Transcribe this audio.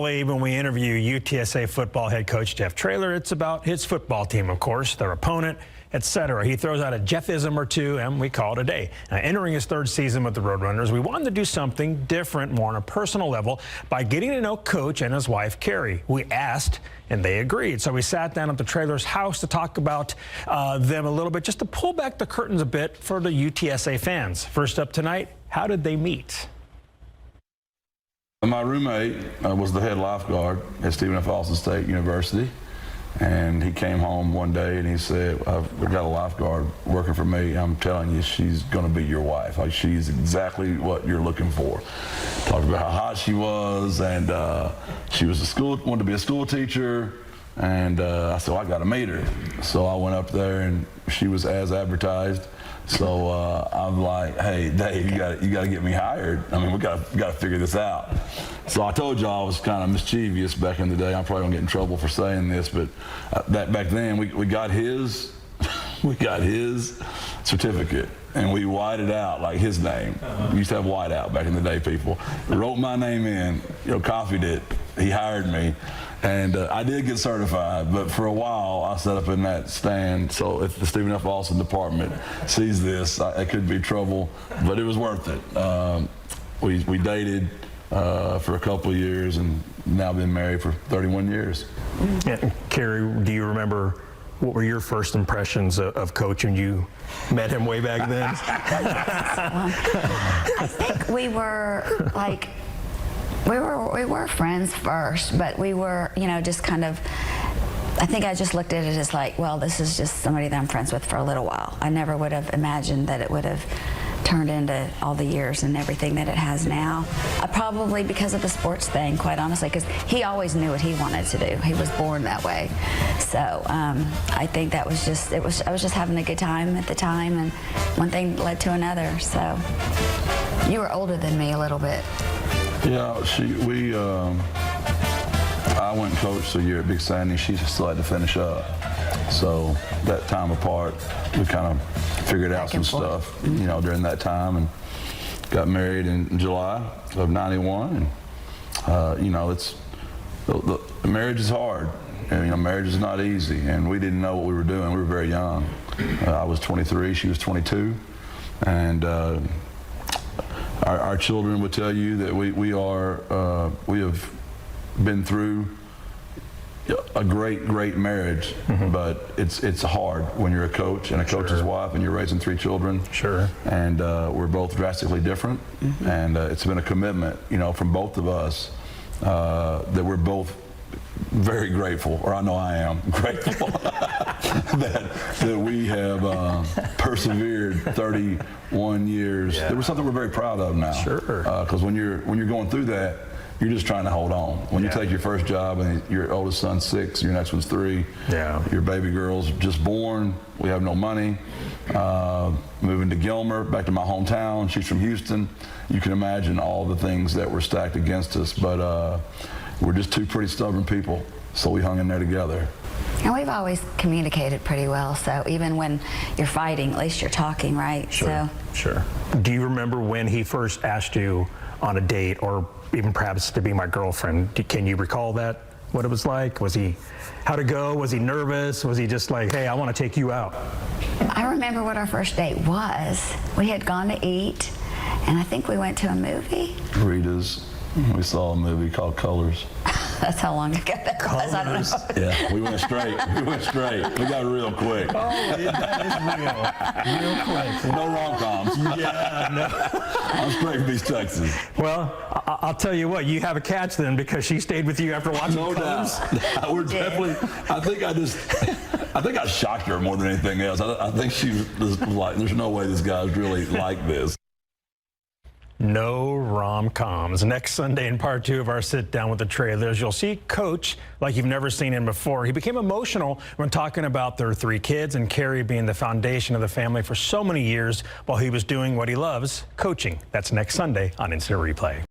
Normally, when we interview UTSA football head coach Jeff Traylor, it's about his football team, of course, their opponent, etc. He throws out a Jeffism or two, and we call it a day. Now, entering his third season with the Roadrunners, we wanted to do something different, more on a personal level, by getting to know Coach and his wife, Cari. We asked, and they agreed. So we sat down at the Traylor's house to talk about them a little bit, just to pull back the curtains a bit for the UTSA fans. First up tonight, how did they meet? My roommate was the head lifeguard at Stephen F. Austin State University, and he came home one day and he said, "I've got a lifeguard working for me. I'm telling you, she's going to be your wife. Like, she's exactly what you're looking for." Talked about how hot she was, and she was wanted to be a school teacher, and I said, well, I got to meet her. So I went up there, and she was as advertised. So I'm like, "Hey, Dave, you got to get me hired. I mean, we got to figure this out." So I told you I was kind of mischievous back in the day. I'm probably gonna get in trouble for saying this, but back then we got his certificate, and we whited out like his name. We used to have white out back in the day. People wrote my name in, copied it. He hired me. And I did get certified, but for a while I sat up in that stand. So if the Stephen F. Austin department sees this, it could be trouble, but it was worth it. We dated for a couple of years, and now been married for 31 years. Yeah, Cari, do you remember what were your first impressions of Coach when you met him way back then? I think we were like, we were friends first, but we were, just kind of, I think I just looked at it as like, well, this is just somebody that I'm friends with for a little while. I never would have imagined that it would have turned into all the years and everything that it has now. Probably because of the sports thing, quite honestly, because he always knew what he wanted to do. He was born that way. So I think that was just, I was just having a good time at the time, and one thing led to another. So you were older than me a little bit. Yeah, I went and coached a year at Big Sandy. She still had to finish up. So that time apart, we kind of figured out some stuff, during that time, and got married in July of '91. And marriage is hard. And, marriage is not easy, and we didn't know what we were doing. We were very young. I was 23, she was 22, and our children would tell you that we have been through a great marriage, but it's hard when you're a coach and a coach's wife, and you're raising 3 children. Sure. And we're both drastically different, and it's been a commitment, from both of us, that we're both very grateful, or I know I am grateful that we have persevered 31 years. Yeah. There was something we're very proud of now. Sure. Because when you're going through that, you're just trying to hold on. When you take your first job and your oldest son's 6, your next one's 3, your baby girl's just born, we have no money, moving to Gilmer, back to my hometown, she's from Houston. You can imagine all the things that were stacked against us, but we're just 2 pretty stubborn people, so we hung in there together. And we've always communicated pretty well, so even when you're fighting, at least you're talking, right? Sure. Sure. Do you remember when he first asked you on a date, or even perhaps to be my girlfriend? Can you recall that, what it was like? How'd it go? Was he nervous? Was he just like, hey, I want to take you out? I remember what our first date was. We had gone to eat, and I think we went to a movie. Rita's. We saw a movie called Colors. That's how long ago that was. I don't know. Yeah, we went straight. We got real quick. Oh, that is real quick. No rom-coms. Yeah, no. I'm straight from East Texas. Well, I'll tell you what, you have a catch then, because she stayed with you after watching Colors. No, we're definitely. I think I shocked her more than anything else. I think she was like, "There's no way this guy's really like this." No rom-coms. Next Sunday in part 2 of our sit down with the Traylors, you'll see Coach like you've never seen him before. He became emotional when talking about their 3 kids and Cari being the foundation of the family for so many years while he was doing what he loves, coaching. That's next Sunday on Instant Replay.